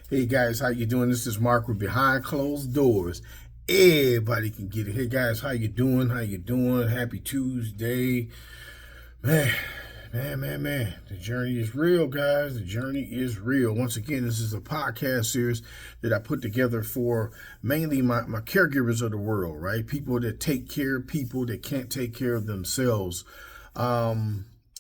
Hey guys, how you doing? This is Mark with Behind Closed Doors. Everybody can get it. Hey guys, how you doing? How you doing? Happy Tuesday. Man, man. The journey is real, guys. The journey is real. Once again, this is a podcast series that I put together for mainly my caregivers of the world, right? People that take care of people that can't take care of themselves.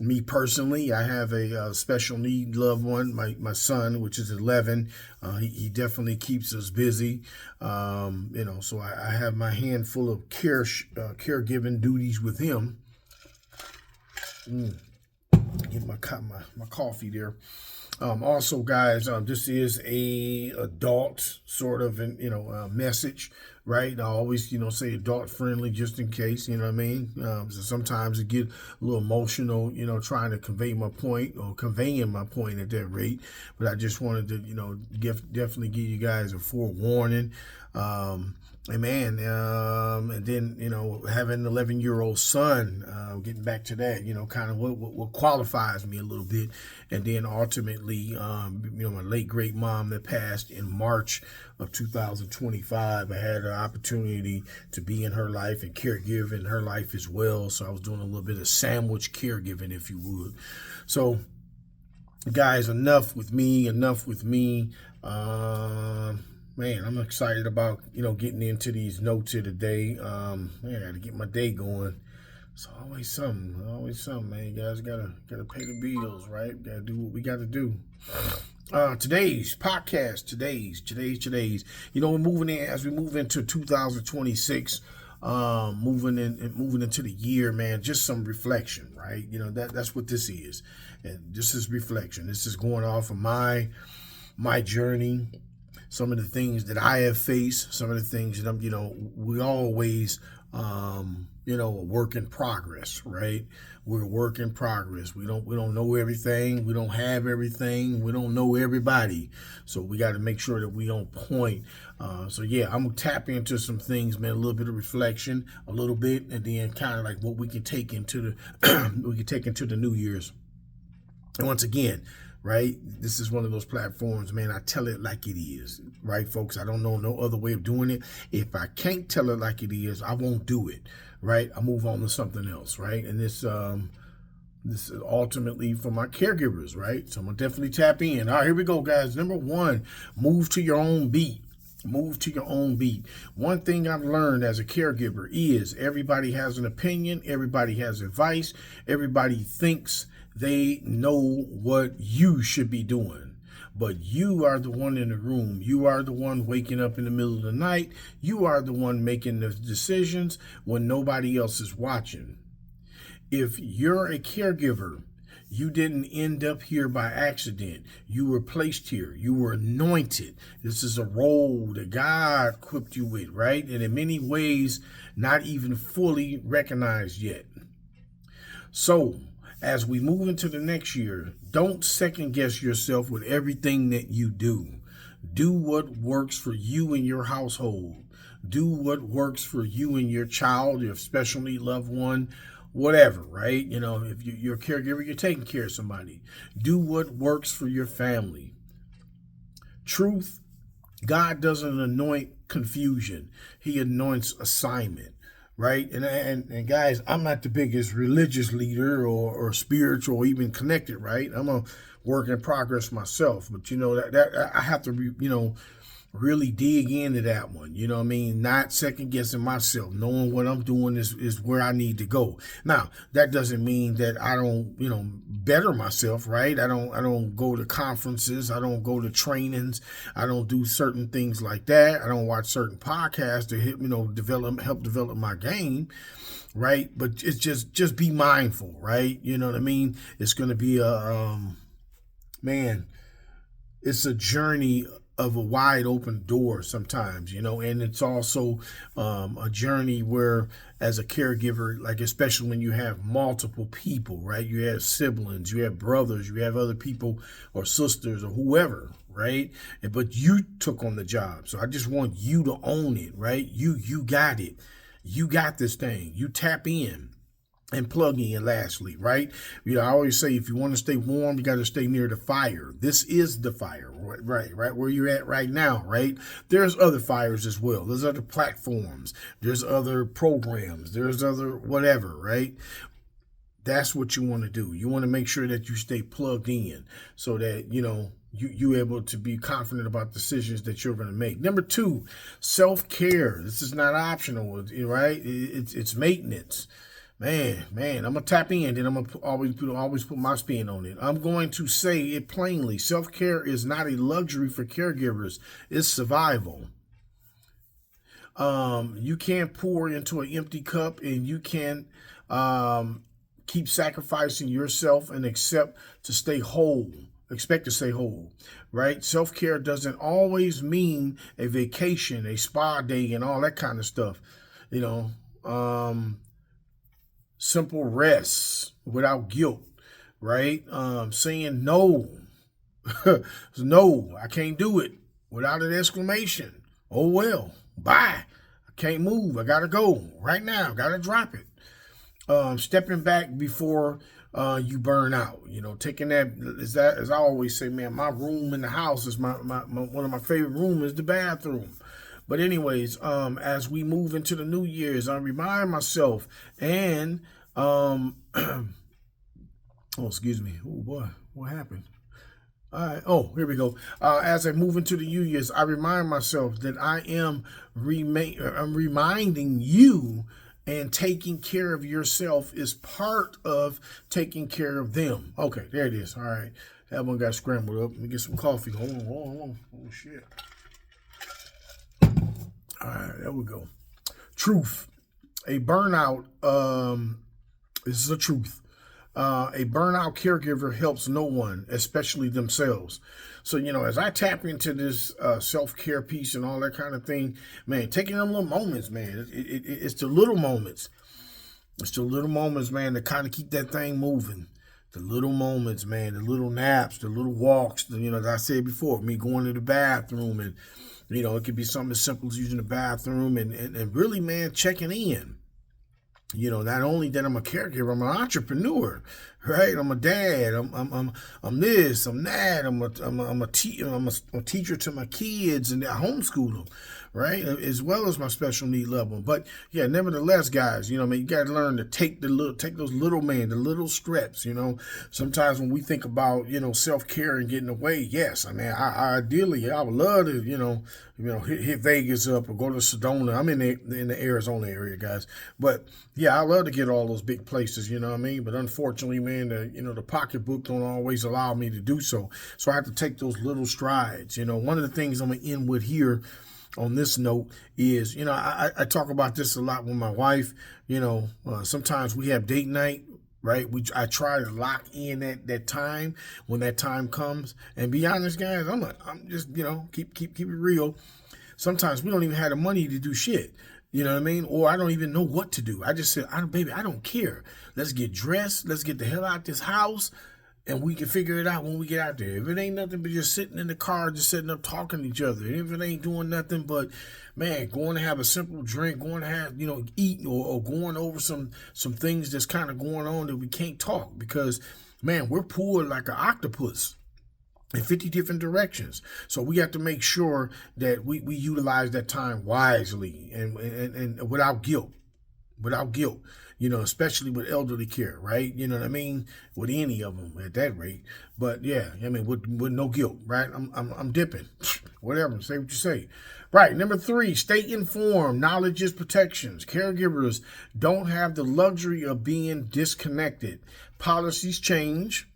Me personally, I have a special need loved one, my son, which is 11. He definitely keeps us busy. So I have my handful of caregiving duties with him. Get my coffee there. Also, guys, this is a adult sort of message, right? I always say adult friendly just in case, you know what I mean? So sometimes it get a little emotional, trying to convey my point or conveying my point at that rate. But I just wanted to definitely give you guys a forewarning. And then, having an 11-year-old son, getting back to that, kind of what qualifies me a little bit. And then ultimately, my late great mom that passed in March of 2025, I had an opportunity to be in her life and caregive in her life as well. So I was doing a little bit of sandwich caregiving, if you would. So guys, enough with me. Man, I'm excited about, getting into these notes here today. I got to get my day going. It's always something, man. You guys gotta pay the bills, right? Gotta do what we gotta do. Today's podcast, today's. We're moving in as we move into 2026. Moving into the year, man. Just some reflection, right? That's what this is, and this is reflection. This is going off of my journey. Some of the things that I have faced, some of the things that we always, a work in progress, right? We're a work in progress. We don't know everything. We don't have everything. We don't know everybody. So we got to make sure that we on point. I'm gonna tap into some things, man. A little bit of reflection, a little bit, and then kind of like what we can take into the New Year's. And once again, right? This is one of those platforms, man. I tell it like it is, right, folks? I don't know no other way of doing it. If I can't tell it like it is, I won't do it, right? I move on to something else, right? And this is ultimately for my caregivers, right? So I'm gonna definitely tap in. All right, here we go, guys. Number one, move to your own beat. Move to your own beat. One thing I've learned as a caregiver is everybody has an opinion, everybody has advice, everybody thinks they know what you should be doing. But you are the one in the room. You are the one waking up in the middle of the night. You are the one making the decisions when nobody else is watching. If you're a caregiver, you didn't end up here by accident. You were placed here. You were anointed. This is a role that God equipped you with, right? And in many ways, not even fully recognized yet. So, as we move into the next year, don't second guess yourself with everything that you do. Do what works for you and your household. Do what works for you and your child, your special need loved one, whatever, right? If you're a caregiver, you're taking care of somebody. Do what works for your family. Truth, God doesn't anoint confusion. He anoints assignment. Right. And guys, I'm not the biggest religious leader or spiritual or even connected. Right. I'm a work in progress myself. But, that I have to, really dig into that one. You know what I mean? Not second guessing myself, knowing what I'm doing is where I need to go. Now, that doesn't mean that I don't, better myself, right? I don't go to conferences. I don't go to trainings. I don't do certain things like that. I don't watch certain podcasts to help develop my game. Right. But it's just be mindful. Right. You know what I mean? It's going to be it's a journey of a wide open door sometimes, and it's also a journey where as a caregiver, like especially when you have multiple people, right? You have siblings, you have brothers, you have other people or sisters or whoever, right? But you took on the job. So I just want you to own it, right? You got it. You got this thing. You tap in. And plug in lastly, right? I always say if you want to stay warm, you got to stay near the fire. This is the fire, right where you're at right now, right? There's other fires as well. There's other platforms. There's other programs. There's other whatever, right? That's what you want to do. You want to make sure that you stay plugged in so that, you're able to be confident about decisions that you're going to make. Number 2, self-care. This is not optional, right? It's maintenance. Man, I'm gonna tap in, then I'm gonna always put my spin on it. I'm going to say it plainly: self-care is not a luxury for caregivers; it's survival. You can't pour into an empty cup, and you can't keep sacrificing yourself and expect to stay whole. Right? Self-care doesn't always mean a vacation, a spa day, and all that kind of stuff. Simple rest without guilt, right? Saying no, no, I can't do it without an exclamation. Oh well, bye. I can't move. I gotta go right now. Gotta drop it. Stepping back before you burn out. Taking that, as I always say, man, my room in the house is my one of my favorite rooms is the bathroom. But anyways, as we move into the new years, I remind myself and oh, excuse me. Oh boy, what happened? All right. Oh, here we go. As I move into the new years, I remind myself that I'm reminding you, and taking care of yourself is part of taking care of them. Okay, there it is. All right. That one got scrambled up. Let me get some coffee. Hold on. Oh shit. All right, there we go. Truth. A burnout, this is a truth. A burnout caregiver helps no one, especially themselves. So, as I tap into this self-care piece and all that kind of thing, man, taking them little moments, man, it's the little moments. It's the little moments, man, that kind of keep that thing moving. The little moments, man, the little naps, the little walks, as I said before, me going to the bathroom and, it could be something as simple as using the bathroom and really, man, checking in. Not only that I'm a caregiver, I'm an entrepreneur, right? I'm a dad. I'm this. I'm that. I'm a teacher to my kids, and I homeschool them, right? As well as my special need level. But yeah, nevertheless, guys, you got to learn to take those little the little steps. Sometimes when we think about self-care and getting away, yes, I ideally I would love to hit Vegas up or go to Sedona. I'm in the Arizona area, guys, but yeah, I love to get all those big places, But unfortunately, man, the pocketbook don't always allow me to do so. So I have to take those little strides. One of the things I'm gonna end with here on this note is, I talk about this a lot with my wife. Sometimes we have date night. Right, I try to lock in that time when that time comes. And be honest, guys, I'm just keep it real. Sometimes we don't even have the money to do shit. You know what I mean? Or I don't even know what to do. I just said, baby, I don't care. Let's get dressed. Let's get the hell out this house, and we can figure it out when we get out there. If it ain't nothing but just sitting in the car, just sitting up talking to each other, and if it ain't doing nothing but, man, going to have a simple drink, going to have, eat or going over some things that's kind of going on that we can't talk because, man, we're pulled like an octopus in 50 different directions. So we have to make sure that we utilize that time wisely and without guilt. Especially with elderly care, right? You know what I mean? With any of them at that rate. But yeah, with no guilt, right? I'm dipping. Whatever, say what you say. Right, number 3, stay informed. Knowledge is protections. Caregivers don't have the luxury of being disconnected. Policies change.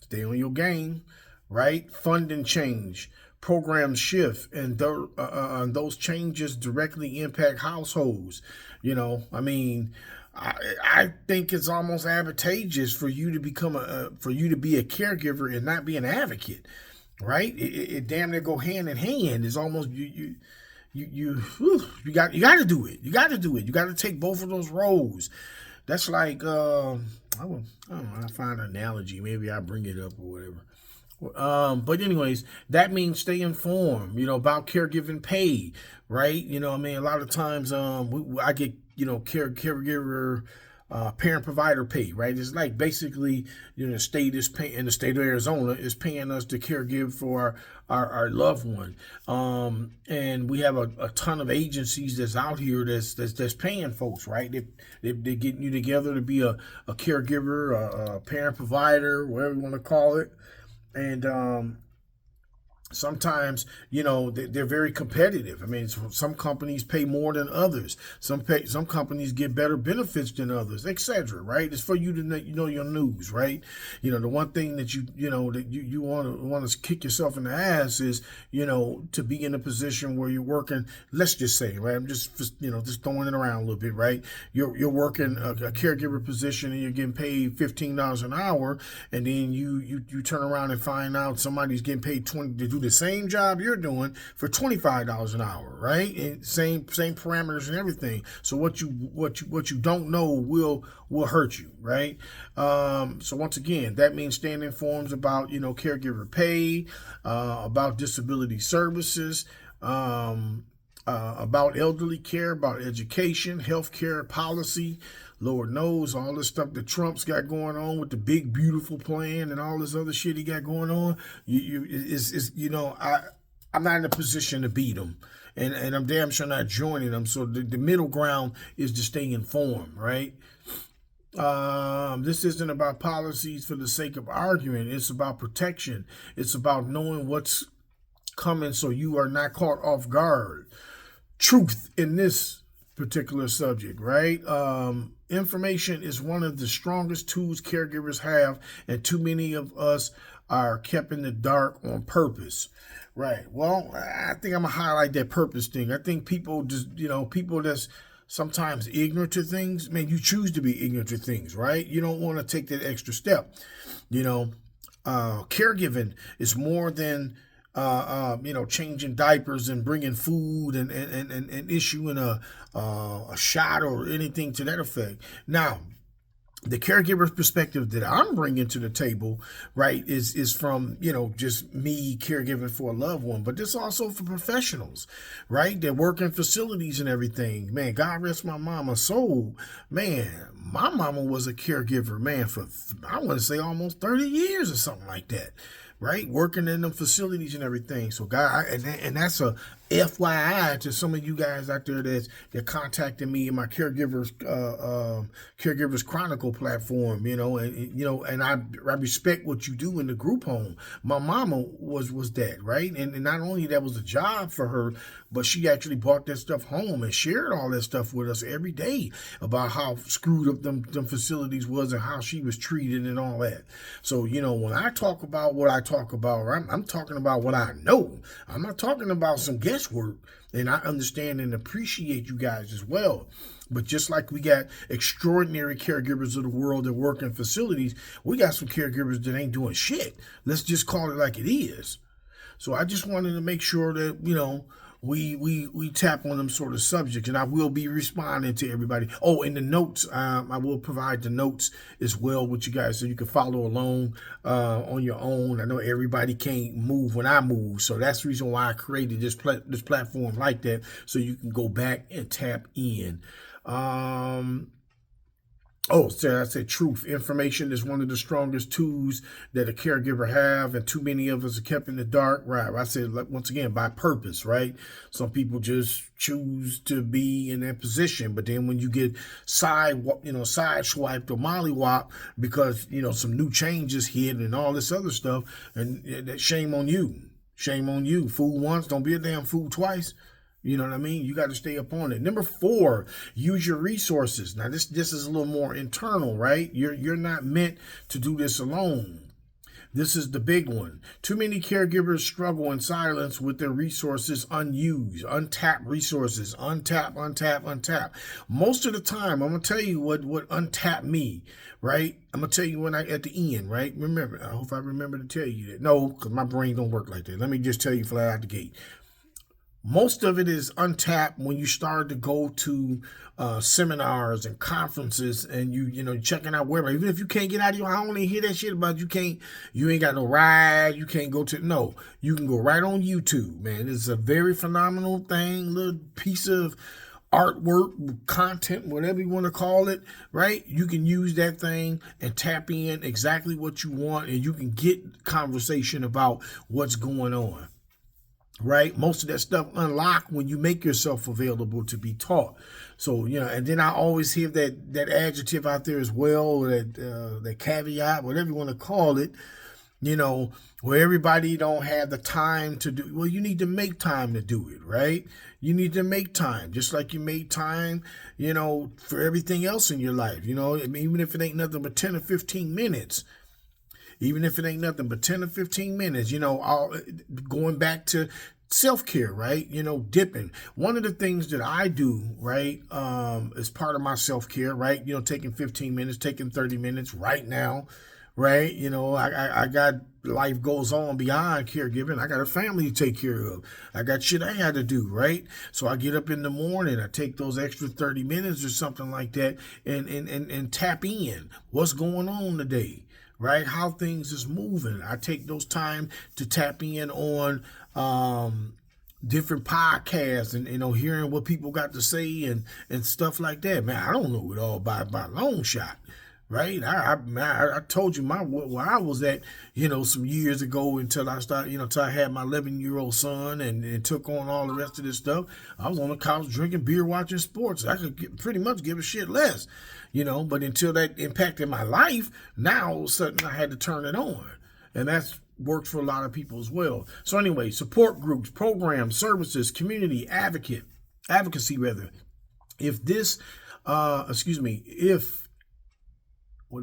Stay on your game, right? Funding change. Programs shift, and those changes directly impact households. I think it's almost advantageous for you to be a caregiver and not be an advocate, right? It damn near go hand in hand. It's almost you got to do it. You got to do it. You got to take both of those roles. That's like I don't know. I find an analogy. Maybe I bring it up or whatever. But anyways, that means stay informed, about caregiving pay, right? A lot of times I get, caregiver parent provider pay, right? It's like basically, the state is paying, in the state of Arizona is paying us to caregive for our loved one. And we have a ton of agencies that's out here that's paying folks, right? They're getting you together to be a caregiver, a parent provider, whatever you want to call it. And sometimes, they're very competitive. I mean, some companies pay more than others. Some companies get better benefits than others, etc. Right? It's for you to know your news, right? The one thing that you want to kick yourself in the ass is to be in a position where you're working. Let's just say, right? I'm just just throwing it around a little bit, right? You're working a caregiver position and you're getting paid $15 an hour, and then you turn around and find out somebody's getting paid $20 to do the same job you're doing for $25 an hour, right? And same parameters and everything. So what you don't know will hurt you, right? So once again, that means staying informed about caregiver pay, about disability services, about elderly care, about education, healthcare policy. Lord knows all this stuff that Trump's got going on with the big beautiful plan and all this other shit he got going on. I'm not in a position to beat him, and I'm damn sure not joining them. So the middle ground is to stay informed, right? This isn't about policies for the sake of arguing. It's about protection. It's about knowing what's coming so you are not caught off guard. Truth in this particular subject, right? Information is one of the strongest tools caregivers have, and too many of us are kept in the dark on purpose. Right. Well, I think I'm gonna highlight that purpose thing. I think people just, people that's sometimes ignorant to things, man, you choose to be ignorant to things, right? You don't want to take that extra step. Caregiving is more than changing diapers and bringing food and issuing a shot or anything to that effect. Now, the caregiver's perspective that I'm bringing to the table, right, is from, just me caregiving for a loved one, but this also for professionals, right? That work in facilities and everything. Man, God rest my mama's soul. Man, my mama was a caregiver, man, for, I want to say almost 30 years or something like that. Right, working in them facilities and everything. So, God, and that's a FYI to some of you guys out there that contacted me in my caregivers Chronicle platform. And I respect what you do in the group home. My mama was that, right, and not only that was a job for her, but she actually brought that stuff home and shared all that stuff with us every day about how screwed up them facilities was and how she was treated and all that. So, when I talk about what I talk about, I'm talking about what I know. I'm not talking about some guesswork, and I understand and appreciate you guys as well. But just like we got extraordinary caregivers of the world that work in facilities, we got some caregivers that ain't doing shit. Let's just call it like it is. So I just wanted to make sure that, we tap on them sort of subjects, and I will be responding to everybody. Oh, in the notes, I will provide the notes as well with you guys so you can follow along on your own. I know everybody can't move when I move, so that's the reason why I created this platform like that, so you can go back and tap in. So I said truth. Information is one of the strongest tools that a caregiver have, and too many of us are kept in the dark. Right. I said, once again, by purpose, right? Some people just choose to be in that position, but then when you get sideswiped or mollywhopped because, some new changes hit and all this other stuff, and that shame on you. Shame on you. Fool once, don't be a damn fool twice. You know what I mean? You got to stay up on it. Number 4, use your resources. Now, this is a little more internal, right? You're not meant to do this alone. This is the big one. Too many caregivers struggle in silence with their resources unused, untapped resources, untap. Most of the time, I'm going to tell you what untap me, right? I'm going to tell you when at the end, right? Remember, I hope I remember to tell you that. No, because my brain don't work like that. Let me just tell you flat out the gate. Most of it is untapped when you start to go to seminars and conferences, and you checking out wherever. Even if you can't get out of your house, I only hear that shit about you ain't got no ride, you can't go to. No, you can go right on YouTube, man. It's a very phenomenal thing, little piece of artwork, content, whatever you want to call it, right? You can use that thing and tap in exactly what you want, and you can get conversation about what's going on, right? Most of that stuff unlock when you make yourself available to be taught. So, and then I always hear that adjective out there as well, that caveat, whatever you want to call it, where everybody don't have the time to do. Well, you need to make time to do it, right? You need to make time, just like you made time, for everything else in your life. Even if it ain't nothing but 10 or 15 minutes. Even if it ain't nothing but 10 or 15 minutes, going back to self-care, right? Dipping. One of the things that I do, right, as part of my self-care, right? Taking 15 minutes, taking 30 minutes right now, right? I got life goes on beyond caregiving. I got a family to take care of. I got shit I had to do, right? So I get up in the morning, I take those extra 30 minutes or something like that and tap in. What's going on today? Right? How things is moving. I take those time to tap in on different podcasts and hearing what people got to say and stuff like that. Man, I don't know it all by a long shot. Right? I told you where I was at, some years ago until I started, until I had my 11-year-old son and took on all the rest of this stuff. I was on the couch drinking beer, watching sports. I could pretty much give a shit less, but until that impacted my life, now all of a sudden I had to turn it on. And that's works for a lot of people as well. So anyway, support groups, programs, services, community, advocacy rather. If this, what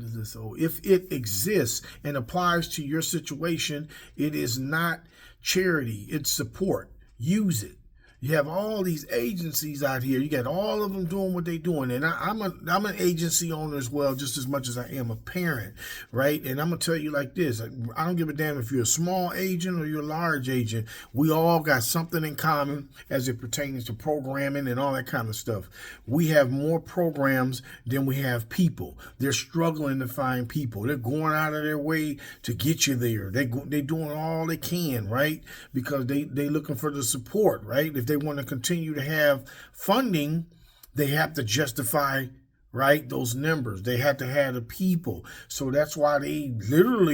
is this? Oh, if it exists and applies to your situation, it is not charity, it's support. Use it. You have all these agencies out here. You got all of them doing what they're doing. And I'm an agency owner as well, just as much as I am a parent, right? And I'm going to tell you like this. I don't give a damn if you're a small agent or you're a large agent. We all got something in common as it pertains to programming and all that kind of stuff. We have more programs than we have people. They're struggling to find people. They're going out of their way to get you there. They're doing all they can, right? Because they looking for the support, right? If they want to continue to have funding, they have to justify, right, those numbers. They have to have the people. So that's why they literally